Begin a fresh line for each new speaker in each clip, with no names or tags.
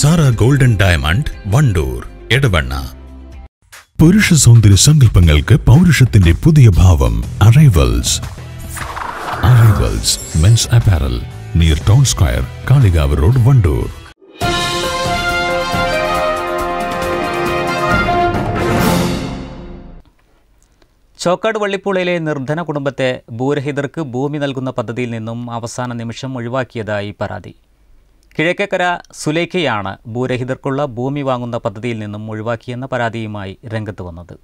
Sara golden diamond Wandoor Edavanna. പുരുഷ സൗന്ദര്യ സങ്കല്പങ്ങൾക്ക് പൗരുഷത്തിന്റെ പുതിയ ഭാവം. Arrivals men's apparel near town square, Kalikavu road, Wandoor.
Chokkad വള്ളിപ്പുഴയിലെ നിർധന കുടുംബത്തെ ഭൂരഹിതർക്ക് ഭൂമി നൽകുന്ന പദ്ധതിയിൽ നിന്നും അവസാന നിമിഷം ഒഴിവാക്കിയതായി പരാതി. കിഴക്കേക്കര സുലൈഖയാണ് ഭൂരഹിതർക്കുള്ള ഭൂമി വാങ്ങുന്ന പദ്ധതിയിൽ നിന്നും ഒഴിവാക്കിയെന്ന പരാതിയുമായി രംഗത്ത് വന്നത്.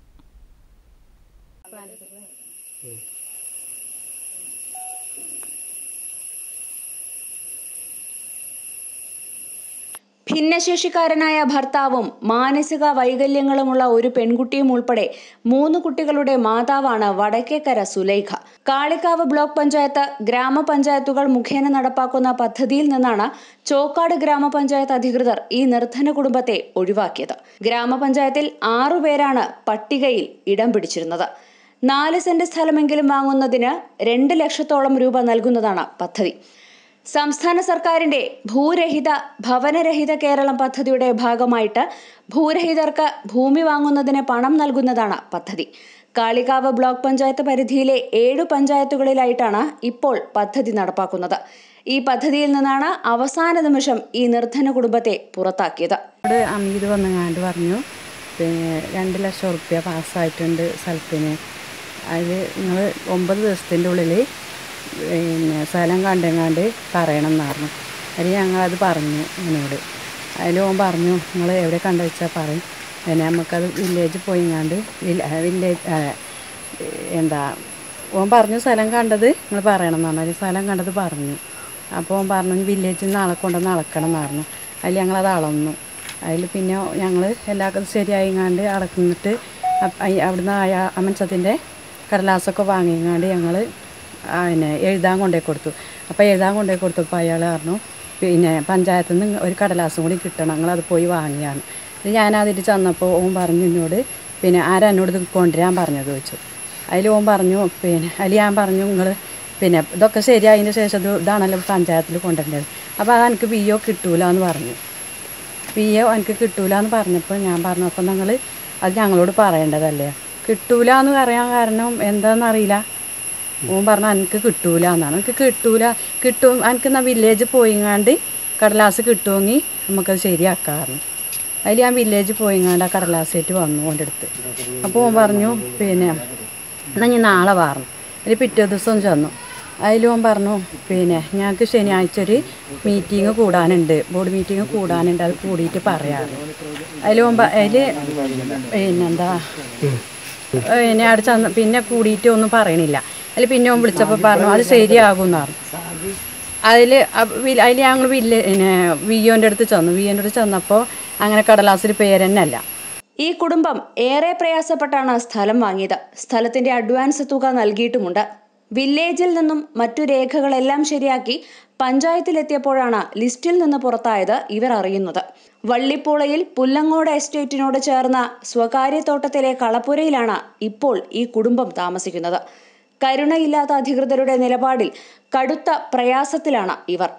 ഭിന്നശേഷിക്കാരനായ ഭർത്താവും മാനസിക വൈകല്യങ്ങളുമുള്ള ഒരു പെൺകുട്ടിയും ഉൾപ്പെടെ 3 കുട്ടികളുടെ മാതാവാണ് വടക്കേക്കര സുലൈഖ. കാളികാവ് ബ്ലോക്ക് പഞ്ചായത്ത്, ഗ്രാമപഞ്ചായത്തുകൾ മുഖേന നടപ്പാക്കുന്ന പദ്ധതിയിൽ നിന്നാണ് ചോക്കാട് ഗ്രാമപഞ്ചായത്ത് അധികൃതർ ഈ നിർധന കുടുംബത്തെ ഒഴിവാക്കിയത്. ഗ്രാമപഞ്ചായത്തിൽ 6 പേരാണ് പട്ടികയിൽ ഇടം പിടിച്ചിരുന്നത്. 4 സെന്റ് സ്ഥലമെങ്കിലും വാങ്ങുന്നതിന് 2 ലക്ഷത്തോളം രൂപ നൽകുന്നതാണ് പദ്ധതി. സംസ്ഥാന സർക്കാരിന്റെ ഭൂരഹിത ഭവനരഹിത കേരളം പദ്ധതിയുടെ ഭാഗമായിട്ട് ഭൂരഹിതർക്ക് ഭൂമി വാങ്ങുന്നതിന് പണം നൽകുന്നതാണ് പദ്ധതി. കാളികാവ് ബ്ലോക്ക് പഞ്ചായത്ത് പരിധിയിലെ 7 പഞ്ചായത്തുകളിലായിട്ടാണ് ഇപ്പോൾ പദ്ധതി നടപ്പാക്കുന്നത്. ഈ പദ്ധതിയിൽ നിന്നാണ് അവസാന നിമിഷം ഈ നിർധന കുടുംബത്തെ പുറത്താക്കിയത്.
അമീത് വന്നങ്ങാണ്ട് പറഞ്ഞു, 2 ലക്ഷം റുപ്യ പാസ്സായിട്ടുണ്ട് സ്ഥലത്തിന്. അതിൽ നിങ്ങൾ 9 ദിവസത്തിൻ്റെ ഉള്ളിൽ സ്ഥലം കണ്ടെങ്ങാണ്ട് പറയണം എന്ന് പറഞ്ഞു. അതിൽ ഞങ്ങളത് പറഞ്ഞു എന്നോട്. അതിൽ ഓൻ പറഞ്ഞു, നിങ്ങൾ എവിടെ കണ്ടു വെച്ചാൽ പറയും, പിന്നെ നമുക്കത് വില്ലേജിൽ പോയിങ്ങാണ്ട് ഓൻ പറഞ്ഞു സ്ഥലം കണ്ടത് നിങ്ങൾ പറയണം എന്ന് പറഞ്ഞു. അതിൽ സ്ഥലം കണ്ടത് പറഞ്ഞു. അപ്പോൾ ഓൻ പറഞ്ഞു വില്ലേജിൽ നിന്ന് ആളെ കൊണ്ടുവന്ന് അളക്കണം എന്ന് പറഞ്ഞു. അതിൽ ഞങ്ങളത് അളന്നു. അതിൽ പിന്നെ ഞങ്ങൾ എല്ലാവർക്കും ശരിയായിങ്ങാണ്ട് അളക്കുന്നിട്ട് അവിടുന്ന് അമൻസത്തിൻ്റെ കടലാസൊക്കെ വാങ്ങിങ്ങാണ്ട് ഞങ്ങൾ എഴുതാൻ കൊണ്ടുപോയി കൊടുത്തു. അപ്പോൾ എഴുതാൻ കൊണ്ടുപോയി കൊടുത്തപ്പോൾ അയാൾ പറഞ്ഞു, പിന്നെ പഞ്ചായത്തിൽ നിന്ന് ഒരു കടലാസും കൂടി കിട്ടണം, ഞങ്ങളത് പോയി വാങ്ങിയാണ്. ഞാനതിൽ ചെന്നപ്പോൾ ഓൻ പറഞ്ഞു എന്നോട്, പിന്നെ ആരാ എന്നോട് ഇത് കൊണ്ടുവരാൻ പറഞ്ഞത് ചോദിച്ചു. അതിൽ ഓൻ പറഞ്ഞു, പിന്നെ അതിൽ ഞാൻ പറഞ്ഞു, നിങ്ങൾ പിന്നെ ഇതൊക്കെ ശരിയായതിന് ശേഷം ഇതാണല്ലോ പഞ്ചായത്തിൽ കൊണ്ടുവരേണ്ടത്, അപ്പോൾ അത് എനിക്ക് PO കിട്ടൂല എന്ന് പറഞ്ഞു. PO എനിക്ക് കിട്ടൂല എന്ന് പറഞ്ഞപ്പോൾ ഞാൻ പറഞ്ഞു, അപ്പോൾ നിങ്ങൾ അത് ഞങ്ങളോട് പറയേണ്ടതല്ലേ. കിട്ടൂല എന്ന് പറയാൻ കാരണം എന്താണെന്നറിയില്ല. ഓൻ പറഞ്ഞാൽ എനിക്ക് കിട്ടൂല എന്നാണ്. എനിക്ക് കിട്ടും എനിക്ക് എന്നാൽ വില്ലേജിൽ പോയിങ്ങാണ്ട് കടലാസ് കിട്ടുമെങ്കിൽ നമുക്കത് ശരിയാക്കാറുണ്ട്. അതിൽ ഞാൻ വില്ലേജിൽ പോയിങ്ങാണ്ട് ആ കടലാസായിട്ട് വന്നു ഓൻ്റെ അടുത്ത്. അപ്പോൾ ഓൻ പറഞ്ഞു, പിന്നെ എന്നാൽ ഞാൻ നാളെ പറഞ്ഞു. അതിൽ പിറ്റേ ദിവസം ചെന്നു. അതിൽ ഓൻ പറഞ്ഞു, പിന്നെ ഞങ്ങൾക്ക് ശനിയാഴ്ച ഒരു മീറ്റിംഗ് കൂടാനുണ്ട്, ബോർഡ് മീറ്റിംഗ് കൂടാനുണ്ട്, അത് കൂടിയിട്ട് പറയാറ്. അതിൽ പിന്നെന്താ പിന്നെ അവിടെ ചെന്ന് പിന്നെ കൂടിയിട്ട് ഒന്നും പറയണില്ല. അതിൽ പിന്നെ ഓൻ വിളിച്ചപ്പോൾ പറഞ്ഞു അത് ശരിയാകുമെന്ന് പറഞ്ഞു. അതിൽ ഞങ്ങൾ വിയോൻ്റെ അടുത്ത് ചെന്നു. വിയോൻ്റെ അടുത്ത് ചെന്നപ്പോൾ അങ്ങനെ കടലാസിൽ പേര് തന്നെ അല്ല.
ഈ കുടുംബം ഏറെ പ്രയാസപ്പെട്ടാണ് സ്ഥലം വാങ്ങിയത്. സ്ഥലത്തിന്റെ അഡ്വാൻസ് തുക നൽകിയിട്ടുമുണ്ട്. വില്ലേജിൽ നിന്നും മറ്റു രേഖകളെല്ലാം ശരിയാക്കി പഞ്ചായത്തിലെത്തിയപ്പോഴാണ് ലിസ്റ്റിൽ നിന്ന് പുറത്തായത് ഇവർ അറിയുന്നത്. വള്ളിപ്പുഴയിൽ പുല്ലങ്ങോട് എസ്റ്റേറ്റിനോട് ചേർന്ന സ്വകാര്യ തോട്ടത്തിലെ കളപ്പുരയിലാണ് ഇപ്പോൾ ഈ കുടുംബം താമസിക്കുന്നത്. കരുണയില്ലാത്ത അധികൃതരുടെ നിലപാടിൽ കടുത്ത പ്രയാസത്തിലാണ് ഇവർ.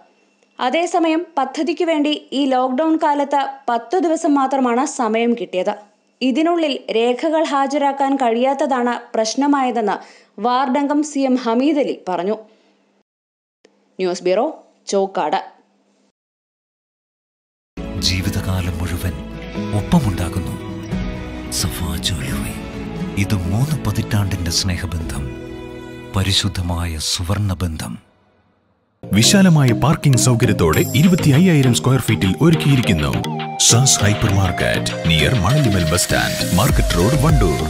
അതേസമയം പദ്ധതിക്ക് വേണ്ടി ഈ ലോക്ക്ഡൌൺ കാലത്ത് 10 ദിവസം മാത്രമാണ് സമയം കിട്ടിയത്. ഇതിനുള്ളിൽ രേഖകൾ ഹാജരാക്കാൻ കഴിയാത്തതാണ് പ്രശ്നമായതെന്ന് വാർഡംഗം CM ഹമീദ് അലി പറഞ്ഞു. News bureau, Chokkad.
ജീവിതകാലം മുഴുവൻ ഒപ്പമുണ്ടാകുന്നു സഫാ ജ്വല്ലറി. ഇത് 3 പതിറ്റാണ്ടിന്റെ സ്നേഹബന്ധം, പരിശുദ്ധമായ സുവർണബന്ധം.
വിശാലമായ പാർക്കിംഗ് സൗകര്യത്തോടെ 25,000 സ്ക്വയർ ഫീറ്റിൽ ഒരുക്കിയിരിക്കുന്നു Saas hyper market near Manalimal bus stand, market road, Wandoor.